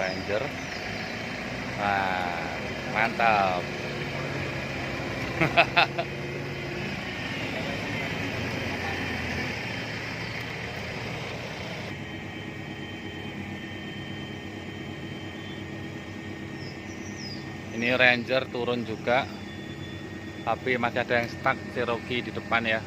Ranger. Wah, mantap. Ini Ranger turun juga, tapi masih ada yang stuck Cherokee di depan ya.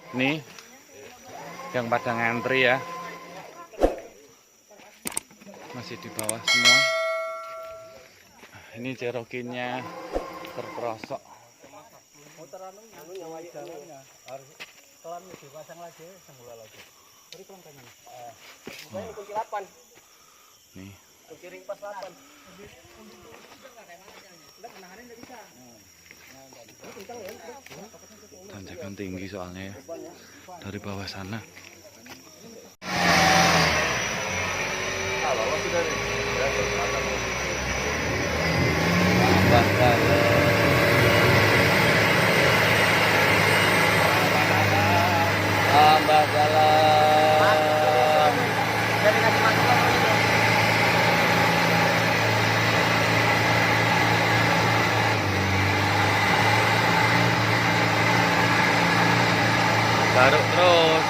Nih yang pada ngantri ya, masih di bawah semua. Ini Cherokee-nya terperosok. Nih tanjakan tinggi soalnya ya, dari bawah sana. Tambah jalan. Garuk terus.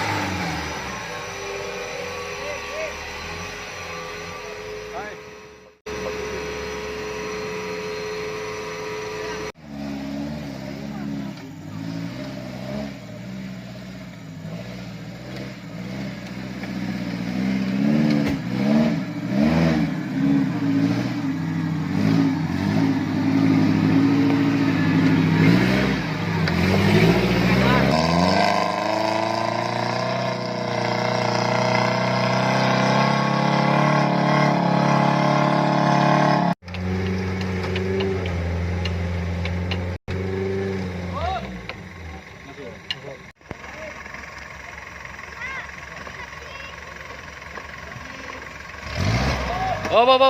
Oh.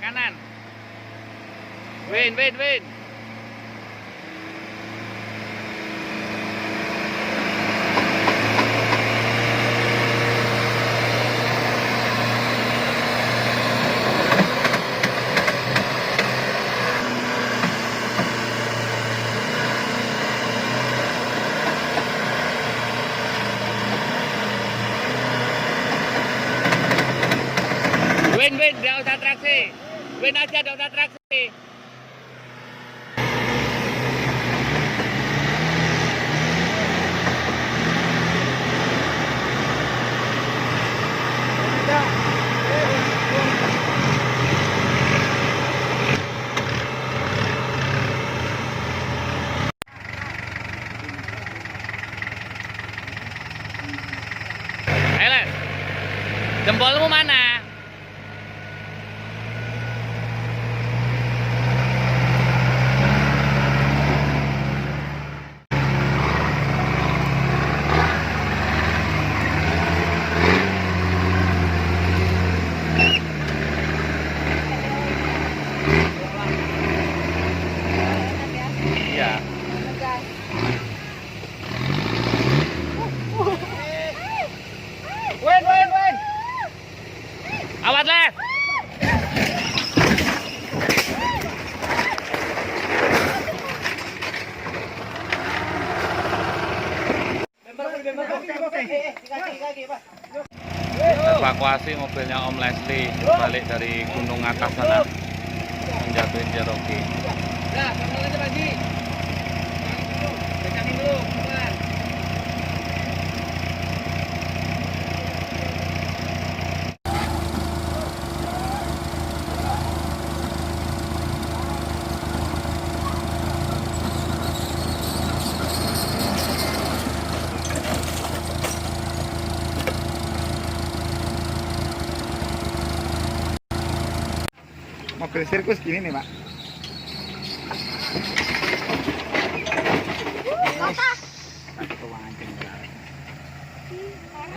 Kanan. Win. Win, nggak usah traksi. Win aja, nggak usah traksi. Ayo, jempolmu mana? Evakuasi mobilnya Om Leslie balik dari gunung atas sana menjatuhin Cherokee. Nah, pelan aja Pak Ji. Kencangin dulu, pelan. Mobil sirkus gini nih, Pak.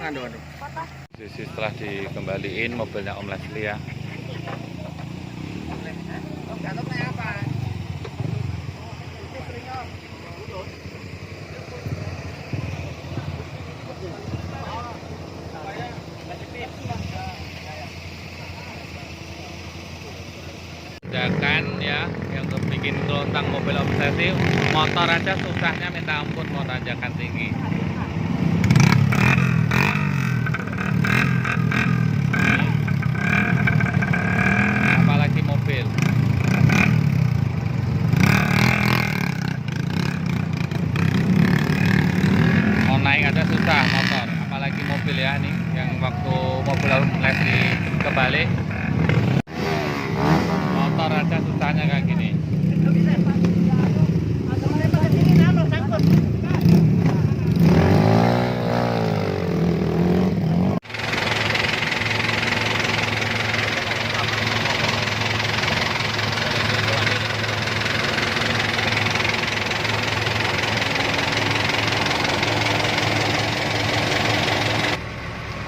Aduh. Sisi setelah dikembaliin mobilnya Om Leslie ya. Tanjakan ya yang bikin kelontang mobil Om Leslie, motor aja susahnya minta ampun mau tanjakan tinggi. Apalagi mobil. Mau naik aja susah motor, apalagi mobil ya nih yang waktu mobil Om Leslie kebalik. Motor aja susahnya kayak gini.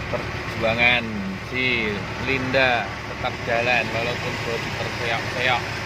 Perjuangan si Linda tetap jalan walaupun bodi terseok-seok.